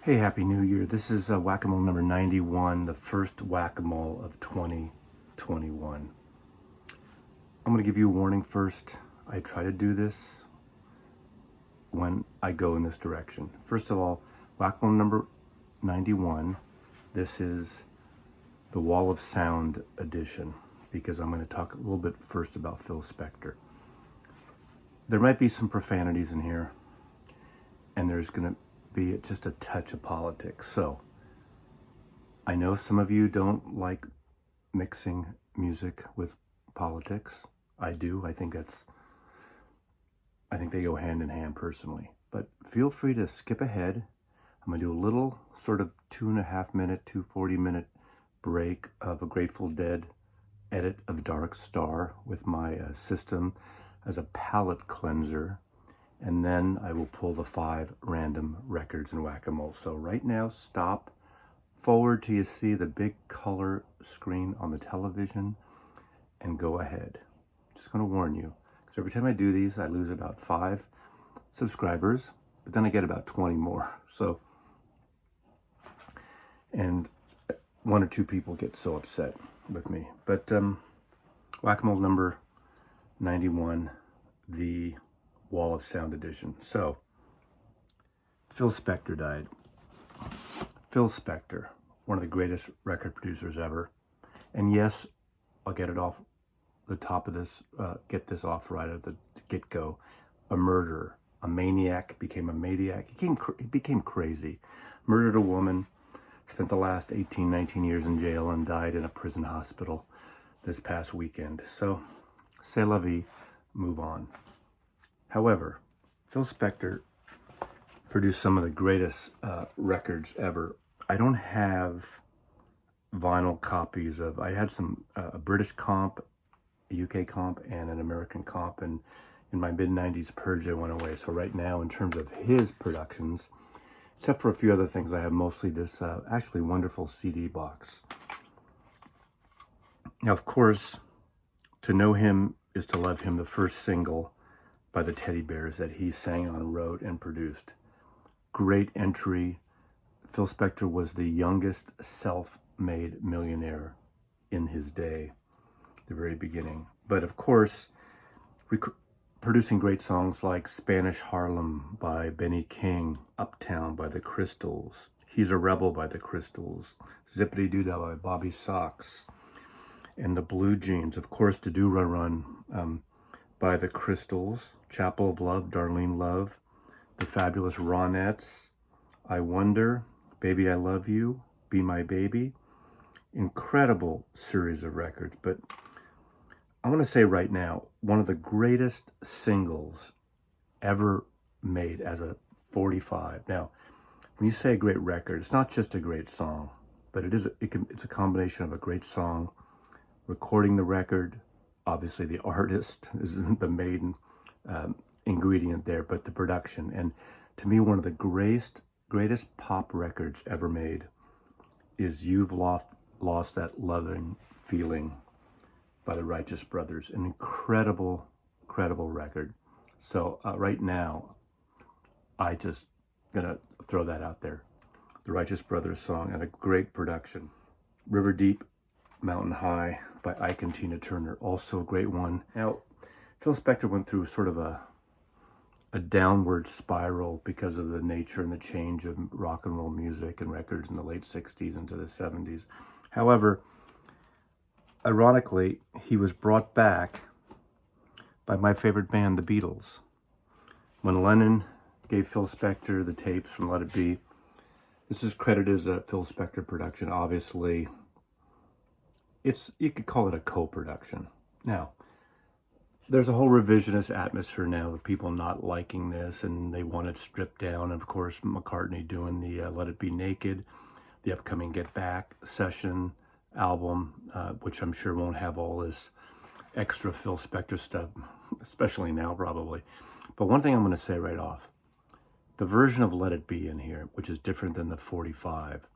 Hey, Happy New Year. This is Whack-A-Mole number 91, the first Whack-A-Mole of 2021. I'm going to give you a warning first. I try to do this when I go in this direction. First of all, Whack-A-Mole number 91, this is the Wall of Sound edition, because I'm going to talk a little bit first about Phil Spector. There might be some profanities in here, and there's going to be just a touch of politics. So I know some of you don't like mixing music with politics. I do. I think they go hand in hand personally. But feel free to skip ahead. I'm going to do a little sort of 2.5 minute to 40-minute break of a Grateful Dead edit of Dark Star with my system as a palate cleanser. And then I will pull the 5 random records in Whack-A-Mole. So right now, stop forward till you see the big color screen on the television and go ahead. Just going to warn you, because every time I do these, I lose about 5 subscribers, but then I get about 20 more. So, and 1 or 2 people get so upset with me. But Whack-A-Mole number 91, the Wall of Sound edition. So, Phil Spector died. Phil Spector, one of the greatest record producers ever. And yes, I'll get it off the top of this, get this off right at the get-go. A murderer, a maniac, became a maniac. He became crazy. Murdered a woman, spent the last 18, 19 years in jail, and died in a prison hospital this past weekend. So, c'est la vie, move on. However, Phil Spector produced some of the greatest records ever. I don't have vinyl copies of, I had some, a British comp, a UK comp, and an American comp, and in my mid-90s purge, they went away. So right now, in terms of his productions, except for a few other things, I have mostly this actually wonderful CD box. Now, of course, to know him is to love him, the first single by the Teddy Bears that he sang on, wrote, and produced. Great entry. Phil Spector was the youngest self-made millionaire in his day, the very beginning. But of course, producing great songs like Spanish Harlem by Benny King, Uptown by the Crystals, He's a Rebel by the Crystals, Zippity Doo Dah by Bobby Sox, and the Blue Jeans. Of course, To Do Run Run by the Crystals, Chapel of Love, Darlene Love, the Fabulous Ronettes, I Wonder, Baby I Love You, Be My Baby. Incredible series of records. But I want to say right now, one of the greatest singles ever made as a 45. Now, when you say a great record, it's not just a great song, but it's a combination of a great song, recording the record. Obviously, the artist is the main ingredient there, but the production. And to me, one of the greatest pop records ever made is You've Lost That Loving Feeling by the Righteous Brothers. An incredible record. So right now, I just gonna throw that out there. The Righteous Brothers song, and a great production. River Deep, Mountain High by Ike and Tina Turner, also a great one. Now, Phil Spector went through sort of a downward spiral because of the nature and the change of rock and roll music and records in the late 60s into the 70s. However, ironically, he was brought back by my favorite band, the Beatles. When Lennon gave Phil Spector the tapes from Let It Be, this is credited as a Phil Spector production. Obviously, you could call it a co-production. Now, there's a whole revisionist atmosphere now of people not liking this, and they want it stripped down. Of course, McCartney doing the Let It Be Naked, the upcoming Get Back session album, which I'm sure won't have all this extra Phil Spector stuff, especially now probably. But one thing I'm going to say right off, the version of Let It Be in here, which is different than the 45,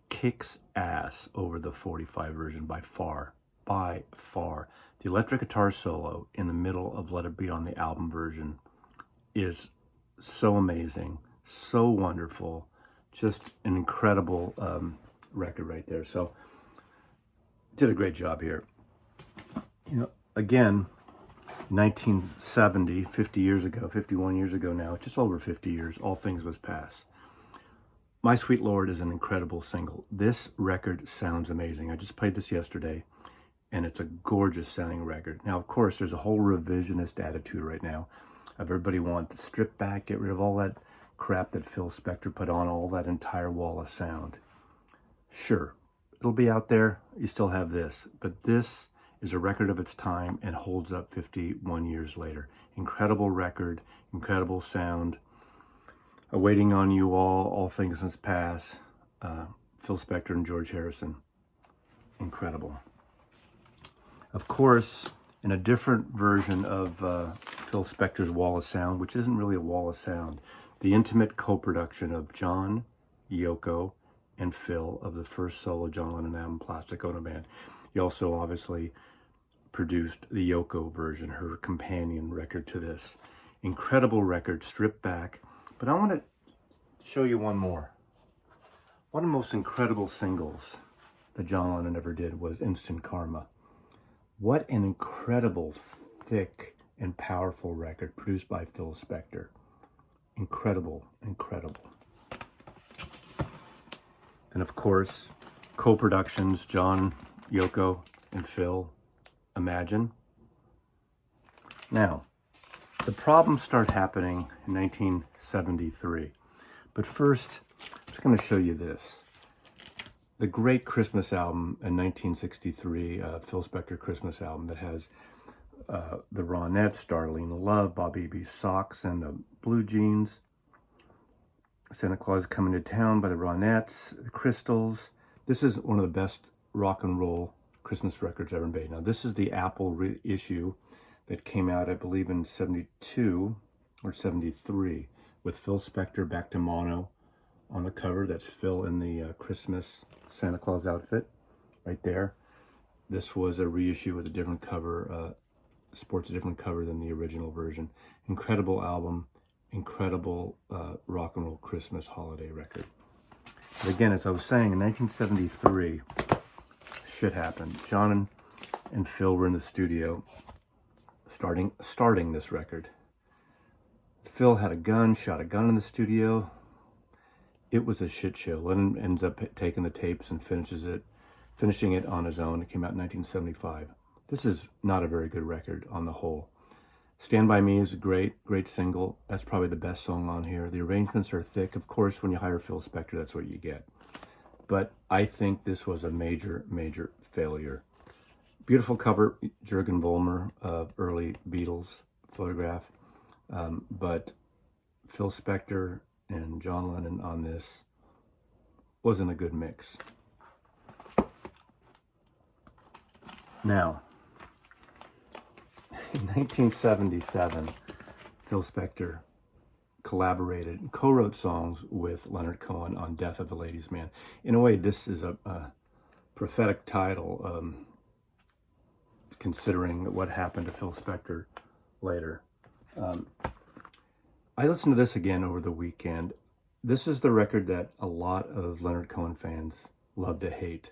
kicks ass over the 45 version by far. The electric guitar solo in the middle of Let It Be on the album version is so amazing, so wonderful. Just an incredible record right there. So did a great job here. Again, 1970, 50 years ago, 51 years ago now, just over 50 years, All Things Must Pass. My Sweet Lord is an incredible single. This record sounds amazing. I just played this yesterday, and it's a gorgeous sounding record. Now, of course, there's a whole revisionist attitude right now of everybody wants to strip back, get rid of all that crap that Phil Spector put on, all that entire wall of sound. Sure, it'll be out there. You still have this, but this is a record of its time and holds up 51 years later. Incredible record, incredible sound. Waiting on You All Things Must Pass, Phil Spector and George Harrison. Incredible. Of course, in a different version of Phil Spector's Wall of Sound, which isn't really a wall of sound, the intimate co-production of John, Yoko, and Phil of the first solo John Lennon album, Plastic Ono Band. He also obviously produced the Yoko version, her companion record to this. Incredible record, stripped back. But I want to show you one more. One of the most incredible singles that John Lennon ever did was Instant Karma. What an incredible, thick, and powerful record produced by Phil Spector. Incredible, incredible. And of course, co-productions, John, Yoko, and Phil, Imagine. Now, the problems start happening in 1973. But first, I'm just going to show you this. The great Christmas album in 1963, Phil Spector Christmas album that has the Ronettes, Darlene Love, Bob Eby's Socks, and the Blue Jeans. Santa Claus Coming to Town by the Ronettes, the Crystals. This is one of the best rock and roll Christmas records ever made. Now, this is the Apple reissue that came out, I believe, in 72 or 73 with Phil Spector back to mono on the cover. That's Phil in the Christmas Santa Claus outfit right there. This was a reissue with a different cover, sports a different cover than the original version. Incredible album, incredible rock and roll Christmas holiday record. But again, as I was saying, in 1973, shit happened. John and Phil were in the studio starting this record. Phil had a gun, shot a gun in the studio. It was a shit show. Lennon ends up taking the tapes and finishing it on his own. It came out in 1975. This is not a very good record on the whole. Stand By Me is a great single. That's probably the best song on here. The arrangements are thick. Of course, when you hire Phil Spector, that's what you get. But I think this was a major, major failure. Beautiful cover, Jürgen Vollmer of early Beatles photograph. But Phil Spector and John Lennon on this wasn't a good mix. Now, in 1977, Phil Spector collaborated and co-wrote songs with Leonard Cohen on Death of a Ladies' Man. In a way, this is a prophetic title, considering what happened to Phil Spector later. I listened to this again over the weekend. This is the record that a lot of Leonard Cohen fans love to hate.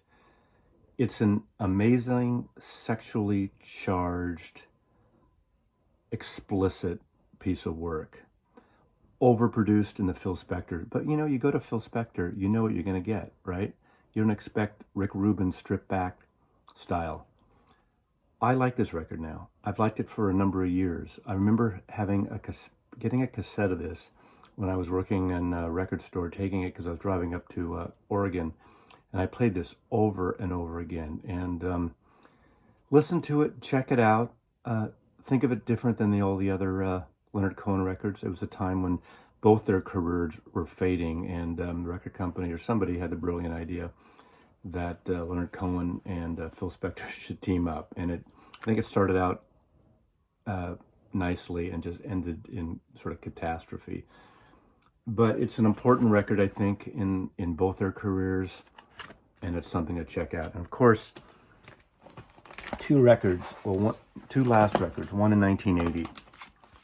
It's an amazing, sexually charged, explicit piece of work. Overproduced in the Phil Spector. But you go to Phil Spector, you know what you're going to get, right? You don't expect Rick Rubin stripped back style. I like this record now. I've liked it for a number of years. I remember getting a cassette of this when I was working in a record store, taking it because I was driving up to Oregon, and I played this over and over again. And listen to it, check it out. Think of it different than all the other Leonard Cohen records. It was a time when both their careers were fading, and the record company or somebody had the brilliant idea that Leonard Cohen and Phil Spector should team up. And I think it started out nicely and just ended in sort of catastrophe. But it's an important record, I think, in both their careers, and it's something to check out. And of course, two last records, one in 1980.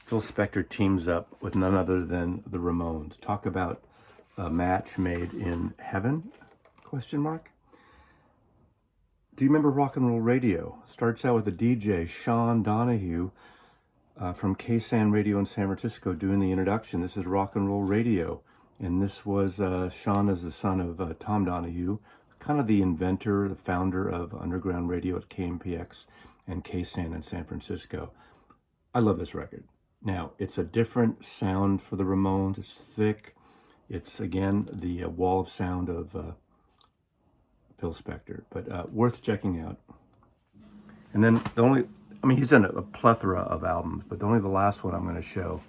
Phil Spector teams up with none other than the Ramones. Talk about a match made in heaven? Question mark. Do you remember rock and roll radio? Starts out with a DJ, Sean Donahue, from KSAN Radio in San Francisco, doing the introduction. This is rock and roll radio. And this was, Sean is the son of Tom Donahue, kind of the inventor, the founder of underground radio at KMPX and KSAN in San Francisco. I love this record. Now, it's a different sound for the Ramones. It's thick. It's, again, the wall of sound of Phil Spector, but worth checking out. And then he's in a plethora of albums, but only the last one I'm going to show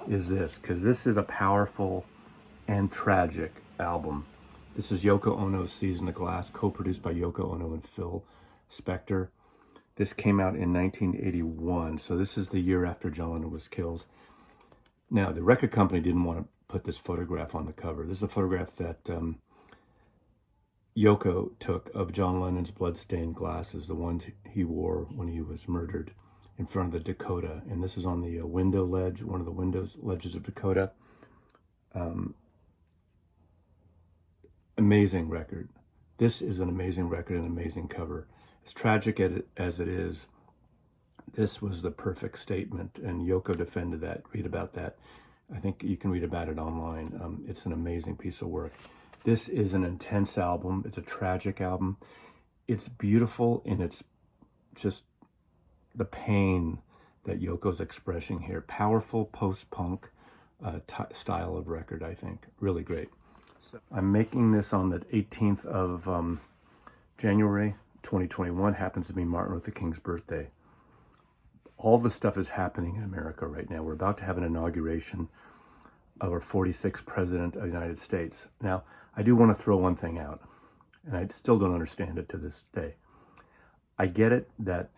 is this, because this is a powerful and tragic album. This is Yoko Ono's Season of Glass, co-produced by Yoko Ono and Phil Spector. This came out in 1981, so this is the year after John Lennon was killed. Now, the record company didn't want to put this photograph on the cover. This is a photograph that Yoko took of John Lennon's blood-stained glasses, the ones he wore when he was murdered, in front of the Dakota. And this is on the window ledge, one of the windows ledges of Dakota. Amazing record. This is an amazing record, an amazing cover. As tragic as it is, this was the perfect statement, and Yoko defended that. Read about that. I think you can read about it online. It's an amazing piece of work. This is an intense album. It's a tragic album. It's beautiful in its just the pain that Yoko's expressing here. Powerful post-punk style of record, I think. Really great. So I'm making this on the 18th of January 2021. Happens to be Martin Luther King's birthday. All this stuff is happening in America right now. We're about to have an inauguration of our 46th president of the United States. Now, I do want to throw one thing out, and I still don't understand it to this day. I get it that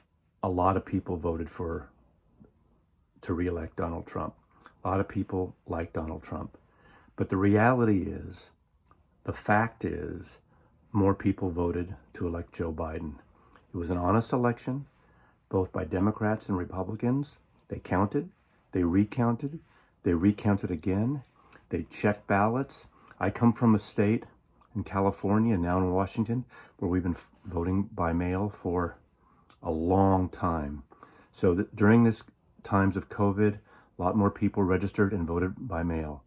a lot of people voted to re-elect Donald Trump. A lot of people like Donald Trump. But the reality is, the fact is, more people voted to elect Joe Biden. It was an honest election, both by Democrats and Republicans. They counted, they recounted again, they checked ballots. I come from a state in California and now in Washington where we've been voting by mail for a long time. So that during this times of COVID, a lot more people registered and voted by mail.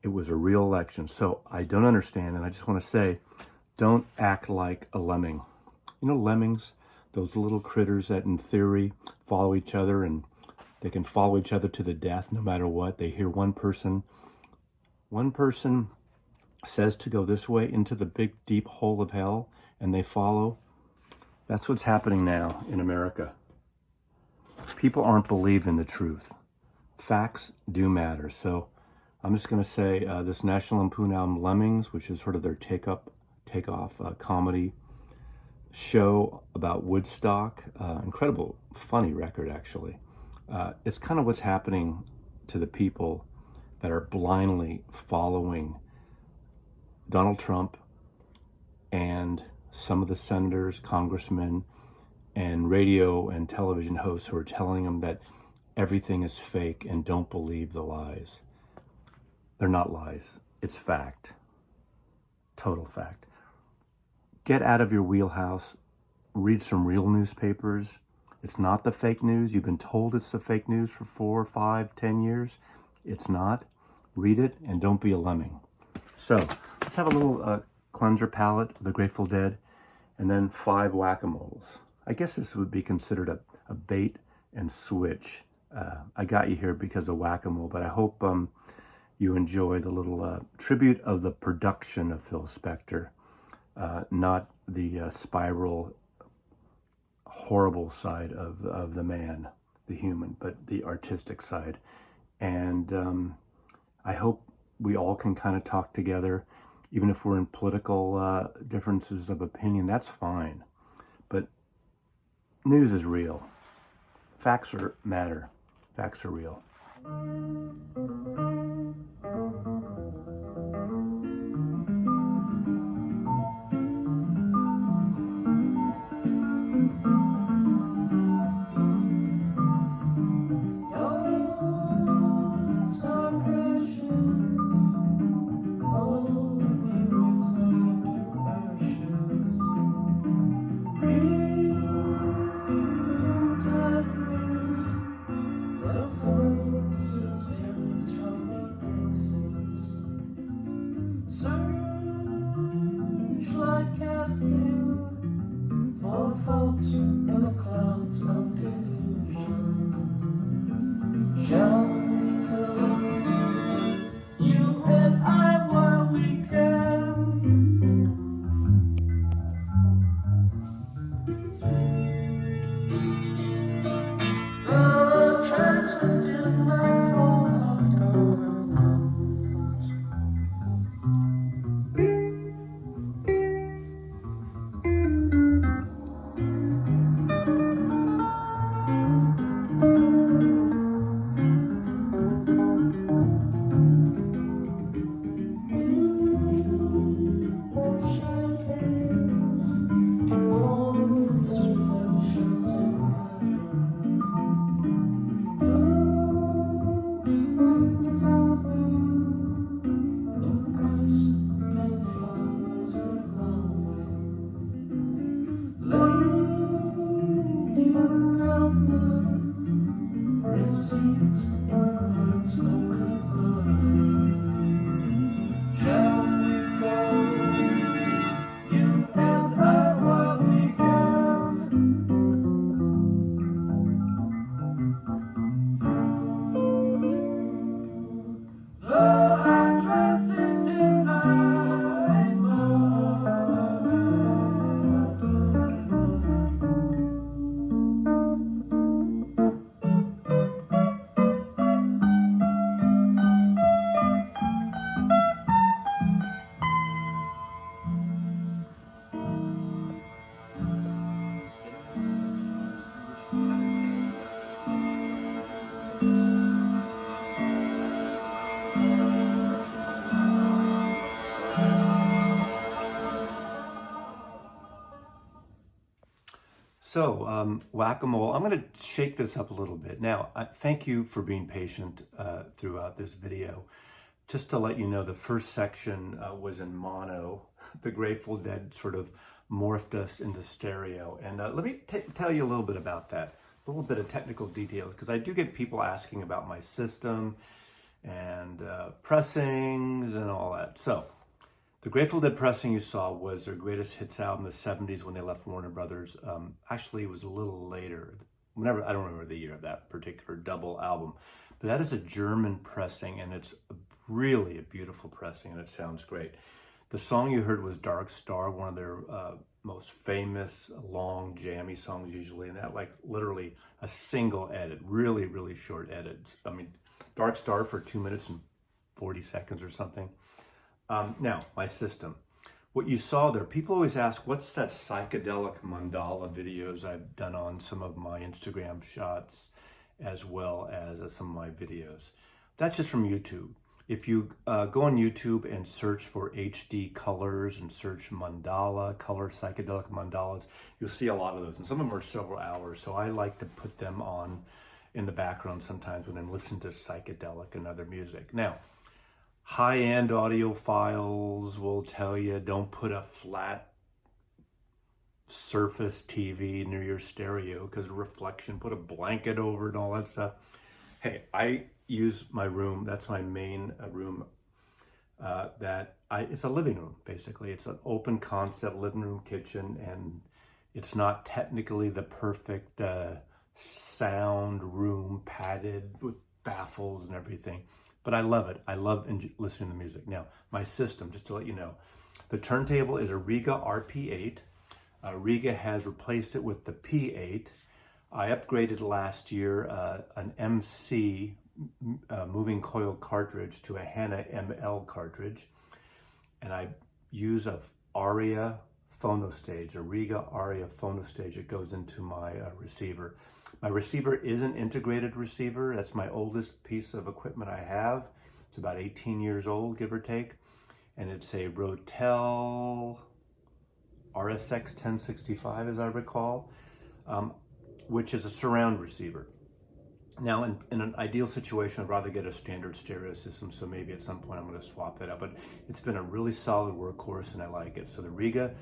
It was a real election. So I don't understand, and I just want to say, don't act like a lemming. You know, lemmings, those little critters that in theory follow each other, and they can follow each other to the death no matter what. They hear one person says to go this way into the big deep hole of hell, and they follow. That's what's happening now in America. People aren't believing the truth. Facts do matter. So I'm just going to say this National Lampoon album, Lemmings, which is sort of their takeoff comedy show about Woodstock. Incredible, funny record, actually. It's kind of what's happening to the people that are blindly following Donald Trump and some of the senators, congressmen, and radio and television hosts who are telling them that everything is fake and don't believe the lies. They're not lies. It's fact. Total fact. Get out of your wheelhouse. Read some real newspapers. It's not the fake news. You've been told it's the fake news for 4, 5, 10 years. It's not. Read it and don't be a lemming. So let's have a little cleanser palette of the Grateful Dead and then 5 whack-a-moles. I guess this would be considered a bait and switch. I got you here because of whack-a-mole, but I hope you enjoy the little tribute of the production of Phil Spector, not the spiral, horrible side of the man, the human, but the artistic side. And I hope we all can kind of talk together, even if we're in political differences of opinion. That's fine. But news is real. Facts matter. Facts are real. Don't stop crashing. Searchlight casting for faults in the clouds of delusion. Shall we go, you and I, while we can? The transcendental nightfall of darkness. Receipts in the nights of goodbye. Shall we go, you and I, while we can? The transcendent night So, whack-a-mole, I'm going to shake this up a little bit. Now, thank you for being patient throughout this video. Just to let you know, the first section was in mono. The Grateful Dead sort of morphed us into stereo. And let me tell you a little bit about that, a little bit of technical details, because I do get people asking about my system and pressings and all that. So, the Grateful Dead pressing you saw was their greatest hits album in the 70s when they left Warner Brothers. Actually, it was a little later. I don't remember the year of that particular double album. But that is a German pressing, and it's really a beautiful pressing, and it sounds great. The song you heard was Dark Star, one of their most famous, long, jammy songs usually, and that like literally a single edit, really, really short edits. I mean, Dark Star for 2 minutes and 40 seconds or something. Now, my system. What you saw there, people always ask, what's that psychedelic mandala videos I've done on some of my Instagram shots as well as some of my videos? That's just from YouTube. If you go on YouTube and search for HD colors and search mandala, color psychedelic mandalas, you'll see a lot of those. And some of them are several hours, so I like to put them on in the background sometimes when I'm listening to psychedelic and other music. Now, high-end audiophiles will tell you don't put a flat surface TV near your stereo because of reflection, put a blanket over it and all that stuff. Hey, I use my room, that's my main room, it's a living room, basically. It's an open concept living room kitchen, and it's not technically the perfect sound room, padded with baffles and everything. But I love it. I love listening to music. Now, my system, just to let you know, the turntable is a Riga RP8. Riga has replaced it with the P8. I upgraded last year an MC moving coil cartridge to a Hanna ML cartridge. And I use a Aria phonostage, a Riga Aria phonostage. It goes into my receiver. My receiver is an integrated receiver. That's my oldest piece of equipment I have. It's about 18 years old, give or take. And it's a Rotel RSX 1065, as I recall, which is a surround receiver. Now, in an ideal situation, I'd rather get a standard stereo system, so maybe at some point I'm going to swap that up. But it's been a really solid workhorse, and I like it. So the Riga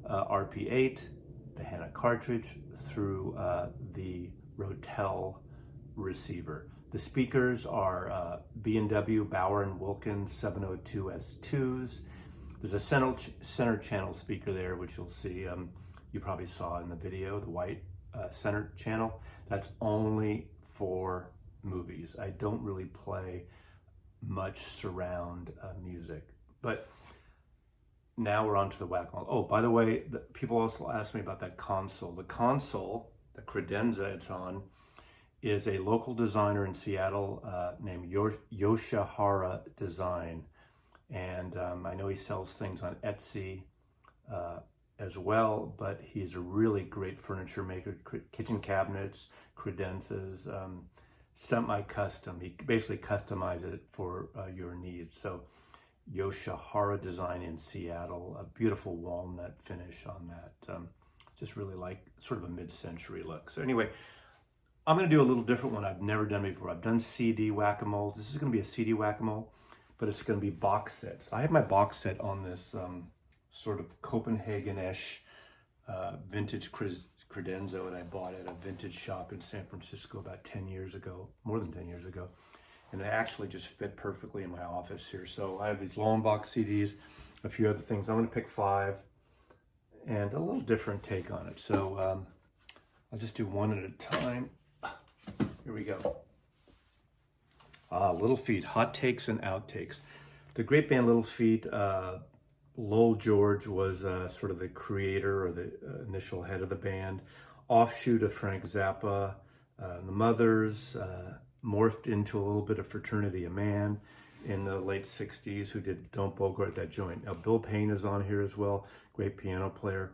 RP8, the Hanna cartridge, through the Rotel receiver. The speakers are B&W Bauer & Wilkins 702 S2s, There's a center channel speaker there, which you'll see, you probably saw in the video, the white center channel. That's only for movies. I don't really play much surround music. But now we're on to the whack-a-mole. Oh, by the way, people also ask me about that console. The console, the credenza it's on, is a local designer in Seattle named Yoshihara Design. And I know he sells things on Etsy as well, but he's a really great furniture maker, kitchen cabinets, credenzas, semi-custom. He basically customizes it for your needs. So Yoshihara Design in Seattle, a beautiful walnut finish on that. Just really like sort of a mid-century look. So anyway, I'm going to do a little different one I've never done before. I've done CD whack-a-mole. This is going to be a CD whack-a-mole, but it's going to be box sets. I have my box set on this sort of Copenhagen-ish vintage credenza that I bought at a vintage shop in San Francisco about 10 years ago, more than 10 years ago. And it actually just fit perfectly in my office here. So I have these long box CDs, a few other things. I'm going to pick 5 and a little different take on it. So I'll just do one at a time. Here we go. Little Feat, hot takes and outtakes. The great band Little Feat, Lowell George was sort of the creator or the initial head of the band, offshoot of Frank Zappa. The Mothers morphed into a little bit of Fraternity of Man in the late 60s, who did Don't Bogart That Joint. Now, Bill Payne is on here as well, great piano player.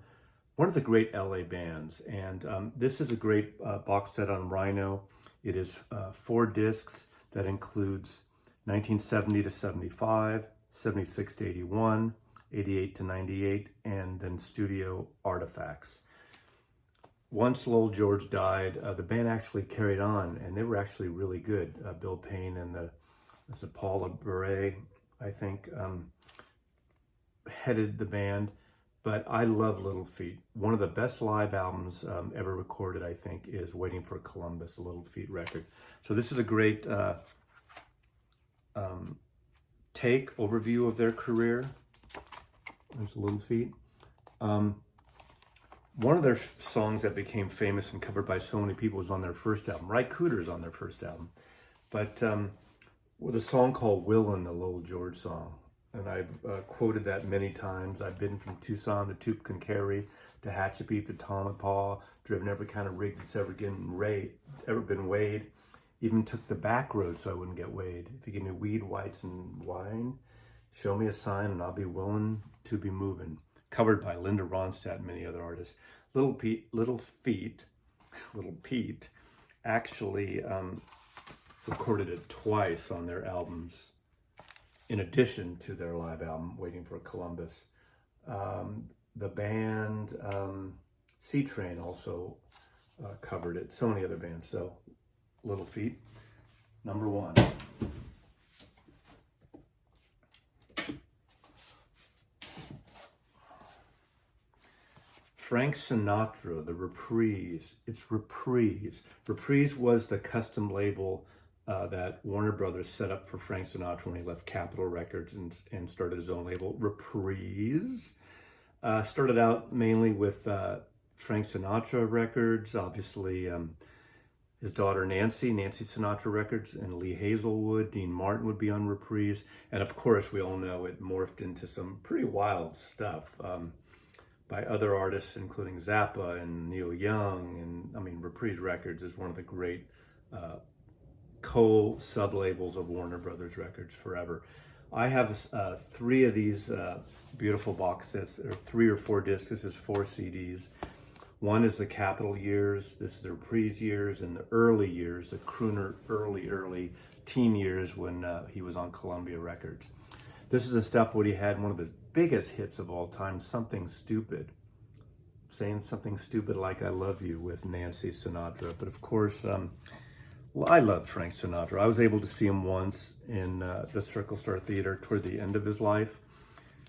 One of the great LA bands. And this is a great box set on Rhino. It is 4 discs that includes 1970 to 75, 76 to 81, 88 to 98, and then studio artifacts. Once Lowell George died, the band actually carried on, and they were actually really good. Bill Payne and the Paula Bure, I think, headed the band. But I love Little Feat. One of the best live albums ever recorded, I think, is Waiting for Columbus, a Little Feat record. So this is a great overview of their career. There's Little Feat. One of their songs that became famous and covered by so many people was on their first album. Ry Cooder's on their first album. But with a song called Willin', the Lowell George song. And I've quoted that many times. I've been from Tucson to Tucumcari to Hatchapeep to Tonopah, driven every kind of rig that's ever been weighed. Even took the back road so I wouldn't get weighed. If you give me weed, whites, and wine, show me a sign and I'll be willing to be moving. Covered by Linda Ronstadt and many other artists. Little Pete actually recorded it twice on their albums, in addition to their live album, Waiting for Columbus. The band C-Train also covered it. So many other bands. So, Little Feat, number 1. Frank Sinatra, the Reprise. It's Reprise. Reprise was the custom label that Warner Brothers set up for Frank Sinatra when he left Capitol Records and started his own label, Reprise. Started out mainly with Frank Sinatra records, obviously his daughter Nancy Sinatra records, and Lee Hazelwood, Dean Martin would be on Reprise. And of course, we all know it morphed into some pretty wild stuff by other artists, including Zappa and Neil Young. And I mean, Reprise Records is one of the great co-sub-labels of Warner Brothers Records forever. I have 3 of these beautiful box sets, or 3 or 4 discs. This is 4 CDs. One is the Capitol years, this is the Reprise years, and the early years, the crooner early teen years when he was on Columbia Records. This is the stuff when he had one of the biggest hits of all time, Something Stupid. Saying something stupid like I love you with Nancy Sinatra. But of course, well, I love Frank Sinatra. I was able to see him once in the Circle Star Theater toward the end of his life,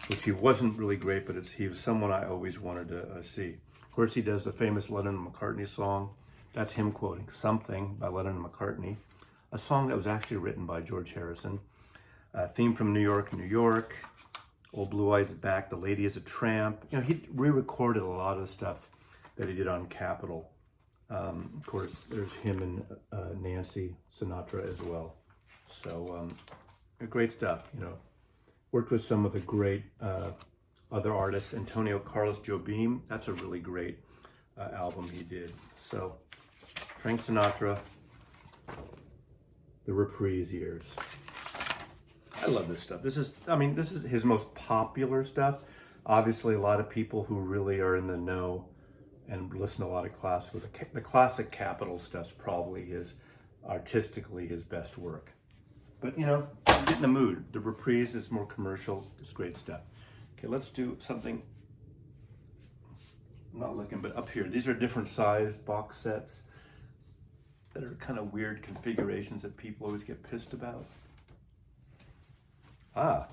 which he wasn't really great, but he was someone I always wanted to see. Of course, he does the famous Lennon and McCartney song. That's him quoting Something by Lennon and McCartney, a song that was actually written by George Harrison. Theme from New York, New York. Old Blue Eyes is Back, The Lady is a Tramp. You know, he re-recorded a lot of the stuff that he did on Capitol. Of course, there's him and Nancy Sinatra as well. So great stuff, you know. Worked with some of the great other artists. Antonio Carlos Jobim, that's a really great album he did. So Frank Sinatra, the Reprise years. I love this stuff. This is his most popular stuff. Obviously, a lot of people who really are in the know and listen to a lot of classical. The classic Capitol stuff's probably artistically his best work. But you know, get in the mood. The Reprise is more commercial. It's great stuff. Okay, let's do something. I'm not looking, but up here. These are different size box sets that are kind of weird configurations that people always get pissed about. Ah,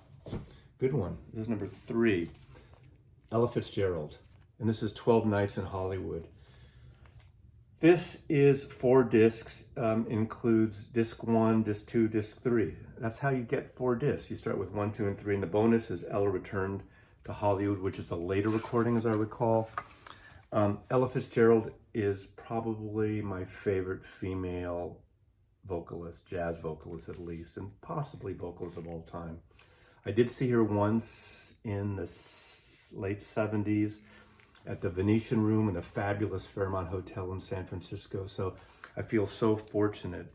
good one. This is number 3, Ella Fitzgerald. And this is 12 Nights in Hollywood. This is 4 discs, includes disc 1, disc 2, disc 3. That's how you get 4 discs. You start with 1, 2, and 3. And the bonus is Ella Returned to Hollywood, which is the later recording, as I recall. Ella Fitzgerald is probably my favorite female vocalist, jazz vocalist at least, and possibly vocalist of all time. I did see her once in the late 70s at the Venetian Room in the fabulous Fairmont Hotel in San Francisco. So I feel so fortunate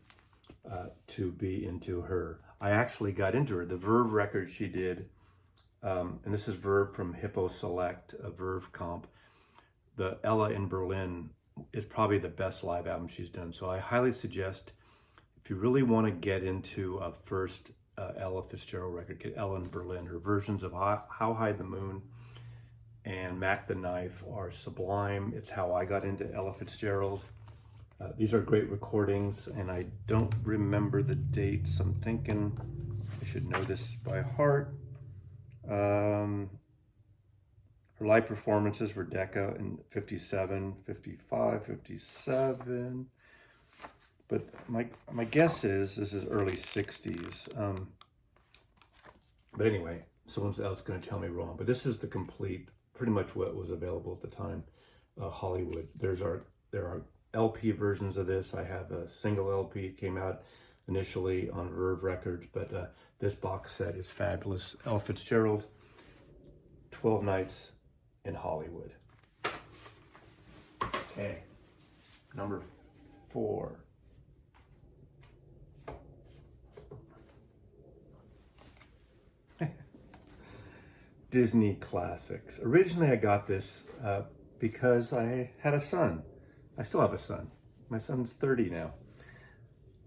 to be into her. I actually got into her. The Verve record she did, and this is Verve from Hippo Select, a Verve comp. The Ella in Berlin is probably the best live album she's done. So I highly suggest, if you really want to get into a first Ella Fitzgerald record, get Ella in Berlin. Her versions of How High the Moon and Mac the Knife are sublime. It's how I got into Ella Fitzgerald. These are great recordings, and I don't remember the dates. I'm thinking I should know this by heart. Her live performances were Decca in 57, 55, 57. But my guess is this is early 60s. But anyway, someone else is going to tell me wrong. But this is the complete, pretty much what was available at the time, Hollywood. There are LP versions of this. I have a single LP. It came out initially on Verve Records, but this box set is fabulous. Ella Fitzgerald, 12 Nights in Hollywood. Okay, number 4. Disney classics. Originally, I got this because I had a son. I still have a son. My son's 30 now.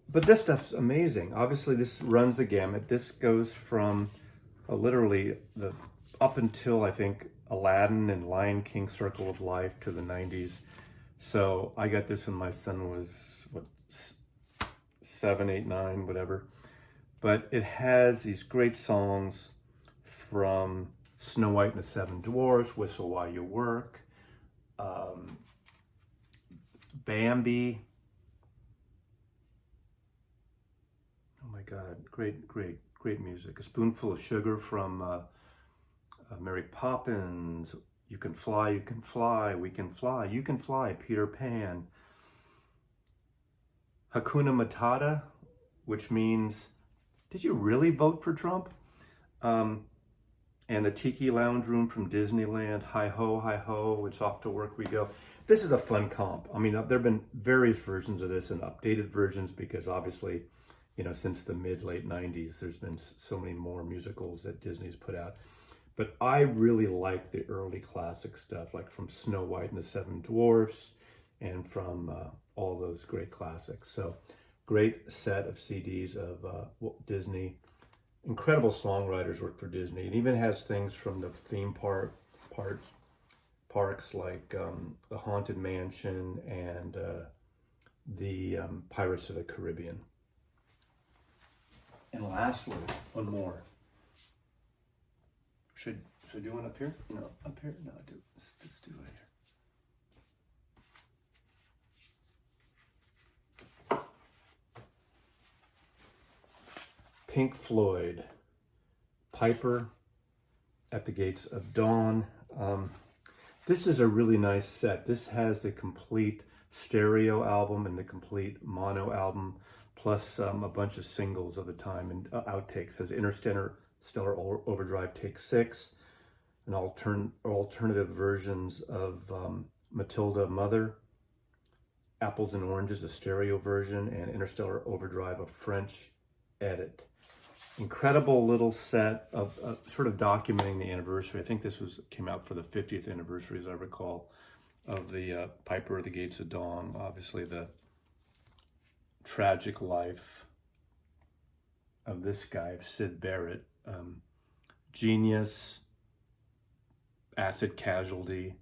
But this stuff's amazing. Obviously, this runs the gamut. This goes from literally up until, I think, Aladdin and Lion King Circle of Life to the 90s. So I got this when my son was, 7, 8, 9, whatever. But it has these great songs from Snow White and the Seven Dwarfs, Whistle While You Work, Bambi. Oh my God, great music. A Spoonful of Sugar from Mary Poppins. You Can Fly, You Can Fly, We Can Fly, You Can Fly, Peter Pan. Hakuna Matata, which means, did you really vote for Trump? And the Tiki Lounge Room from Disneyland, Hi Ho, It's Off to Work We Go. This is a fun comp. I mean, there have been various versions of this and updated versions because obviously, you know, since the late 90s, there's been so many more musicals that Disney's put out. But I really like the early classic stuff, like from Snow White and the Seven Dwarfs and from all those great classics. So great set of CDs of Disney. Incredible songwriters work for Disney. It even has things from the theme parks like the Haunted Mansion and the Pirates of the Caribbean. And lastly, one more. Should I do one up here? No, up here? No, let's do it here. Pink Floyd, Piper at the Gates of Dawn. This is a really nice set. This has the complete stereo album and the complete mono album, plus a bunch of singles of the time and outtakes. There's Interstellar Overdrive Take 6, and alternative versions of Matilda Mother, Apples and Oranges, a stereo version, and Interstellar Overdrive, a French edit. Incredible little set of sort of documenting the anniversary. I think this came out for the 50th anniversary, as I recall, of the Piper of the Gates of Dawn. Obviously, the tragic life of this guy, of Syd Barrett. Genius, acid casualty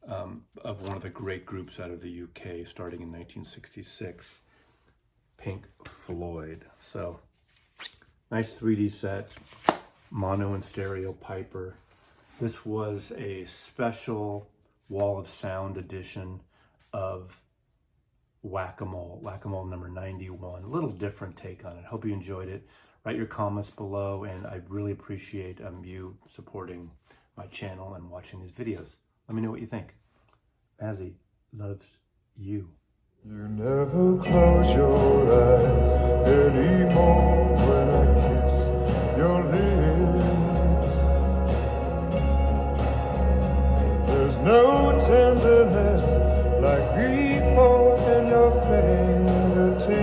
of one of the great groups out of the UK, starting in 1966, Pink Floyd. So, nice 3D set, mono and stereo Piper. This was a special Wall of Sound edition of Whack-A-Mole number 91. A little different take on it. Hope you enjoyed it. Write your comments below, and I really appreciate you supporting my channel and watching these videos. Let me know what you think. Mazzy loves you. You never close your eyes anymore when I kiss your lips. There's no tenderness like before in your fingertips.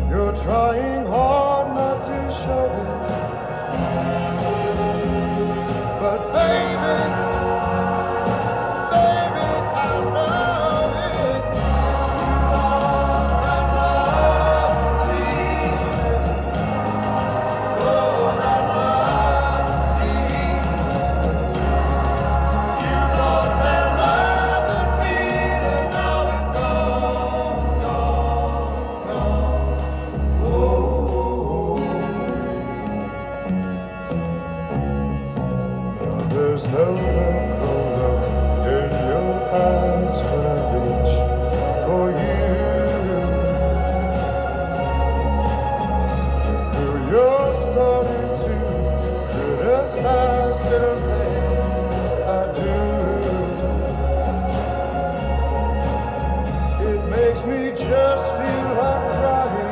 You're trying hard not to show it, but baby, there's no look in your eyes when I reach for you. You're starting to criticize little things I do. It makes me just feel like crying.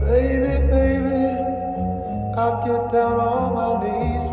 Baby, baby, I'd get down on my knees